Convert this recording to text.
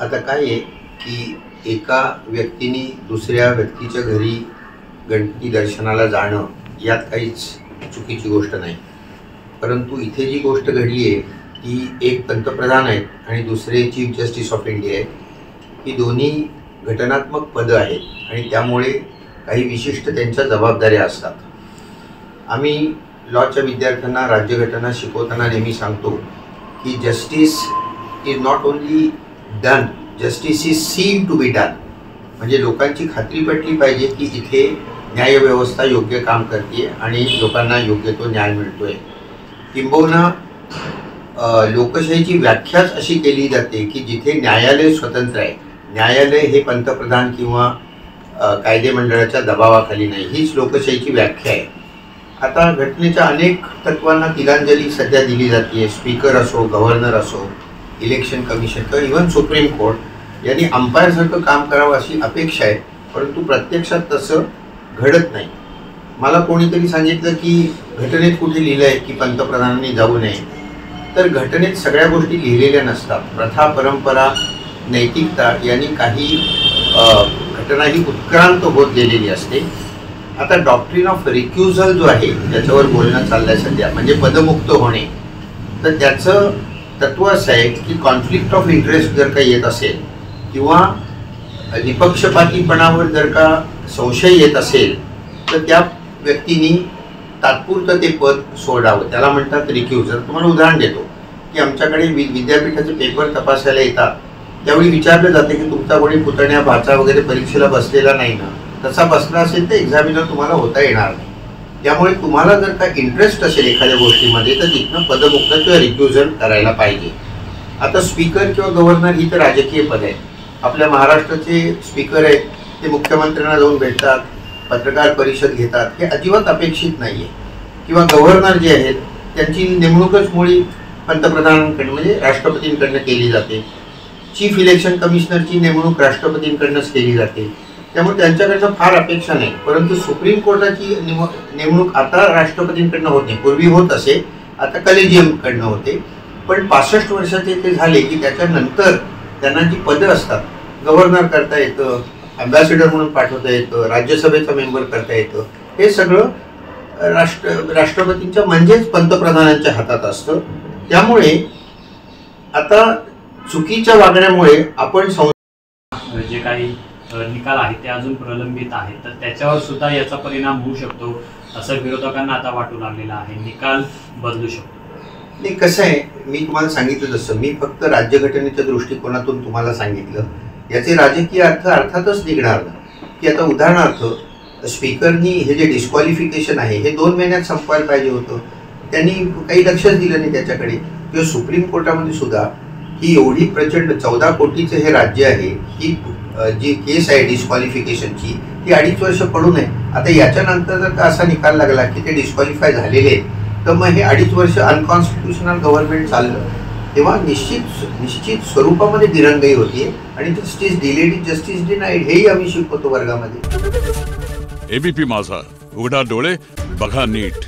आता काय आहे की एका व्यक्तीने दुसऱ्या व्यक्तीच्या घरी गणपती दर्शनाला जाणं यात काहीच चुकीची गोष्ट नाही. परंतु इथे जी गोष्ट घडली आहे ती एक पंतप्रधान आहेत आणि दुसरे चीफ जस्टिस ऑफ इंडिया आहेत. ही दोन्ही घटनात्मक पदं आहेत आणि त्यामुळे काही विशिष्ट त्यांच्या जबाबदाऱ्या असतात. आम्ही लॉच्या विद्यार्थ्यांना राज्यघटना शिकवताना नेहमी सांगतो की justice is not only done, justice is seen to be done. म्हणजे लोकांची खात्री पटली पाहिजे की इथे न्यायव्यवस्था योग्य काम करते आणि लोकांना योग्य तो न्याय मिळतोय. किंबहुना लोकशाहीची व्याख्याच अशी केली जाते की जिथे न्यायालय स्वतंत्र आहे, न्यायालय हे पंतप्रधान किंवा कायदेमंडळाच्या दबावाखाली नाही, हीच लोकशाहीची व्याख्या आहे. आता घटनेच्या अनेक तत्वांना तिलांजली सध्या दिली जाते. स्पीकर असो, गव्हर्नर असो, इलेक्शन कमिशन किंवा इव्हन सुप्रीम कोर्ट यांनी अंपायरसारखं काम करावं अशी अपेक्षा आहे. परंतु प्रत्यक्षात तसं घडत नाही. मला कोणीतरी सांगितलं की घटनेत कुठे लिहिलं आहे की पंतप्रधानांनी जाऊ नये. तर घटनेत सगळ्या गोष्टी लिहिलेल्या नसतात. प्रथा, परंपरा, नैतिकता यांनी काही घटना ही उत्क्रांत होत गेलेली असते. आता डॉक्ट्रिन ऑफ रिक्युजल जो आहे ज्याच्यावर बोलणं चाललं आहे सध्या, म्हणजे पदमुक्त होणे, तर त्याचं तत्व असं आहे की कॉन्फ्लिक्ट ऑफ इंटरेस्ट जर का येत असेल किंवा निपक्षपातीपणावर जर का संशय येत असेल तर त्या व्यक्तीने तात्पुरतं ते पद सोडावं. त्याला म्हणतात रिक्युजल. तुम्हाला उदाहरण देतो की आमच्याकडे विद्यापीठाचे पेपर तपासायला येतात. त्यावेळी विचारलं जाते की तुमचा कोणी पुतण्या, भाचा वगैरे परीक्षेला बसलेला नाही ना? तसा बसला असेल तर एक्झामिनर तुम्हाला होता येणार नाही. त्यामुळे तुम्हाला जर का इंटरेस्ट असेल एखाद्या गोष्टीमध्ये तर तिथनं पदमुक्त किंवा रिक्युजल करायला पाहिजे. आता स्पीकर किंवा गव्हर्नर ही तर राजकीय पद आहे. आपल्या महाराष्ट्राचे स्पीकर आहेत, ते मुख्यमंत्र्यांना जाऊन भेटतात, पत्रकार परिषद घेतात, हे अजिबात अपेक्षित नाही आहे. किंवा गव्हर्नर जे आहेत त्यांची नेमणूकच मुळी पंतप्रधानांकडनं म्हणजे राष्ट्रपतींकडनं केली जाते. चीफ इलेक्शन कमिशनरची नेमणूक राष्ट्रपतींकडनंच केली जाते. त्यामुळे त्यांच्याकडनं फार अपेक्षा नाही. परंतु सुप्रीम कोर्टाची नेमणूक आता राष्ट्रपतींकडनं होत नाही. पूर्वी होत असे, आता कलेजियमकडनं होते. पण 65 वर्षाचे ते झाले की त्याच्यानंतर त्यांना जी पदं असतात, गव्हर्नर करता येतं, अँबॅसेडर म्हणून पाठवता येतं, राज्यसभेचा मेंबर करता येतं, हे सगळं राष्ट्रपतींच्या म्हणजेच पंतप्रधानांच्या हातात असतं. त्यामुळे आता चुकीच्या वागण्यामुळे आपण जे काही निकाल आहेत ते अजून प्रलंबित आहेत, तर त्याच्यावर सुद्धा याचा परिणाम होऊ शकतो असं विरोधकांना आता वाटू लागलेलं आहे. निकाल बदलू शकतो. नाही, कसं आहे, मी तुम्हाला सांगितलं तसं मी फक्त राज्यघटनेच्या दृष्टिकोनातून तुम्हाला सांगितलं. याचे राजकीय अर्थ अर्थातच निघणार ना. की आता उदाहरणार्थ स्पीकरनी हे जे डिस्क्वालिफिकेशन आहे हे 2 महिन्यात संपवायला पाहिजे होतं. त्यांनी काही लक्षच दिलं नाही त्याच्याकडे. किंवा सुप्रीम कोर्टामध्ये सुद्धा ही एवढी प्रचंड 14 कोटीचं हे राज्य आहे, ही जी केस आहे डिस्क्वालिफिकेशनची ती 2.5 वर्ष पडू नये. आता याच्यानंतर जर का असा निकाल लागला की ते डिस्क्वालिफाय झालेले आहेत तर मग हे 2.5 वर्ष अनकॉन्स्टिट्युशनल गव्हर्नमेंट चाललं, तेव्हा निश्चित स्वरूपामध्ये दिरंगाई होतीये. आणि justice delayed is justice denied हेही आम्ही शिकवतो वर्गामध्ये. एबीपी माझा, उघडा डोळे बघा नीट.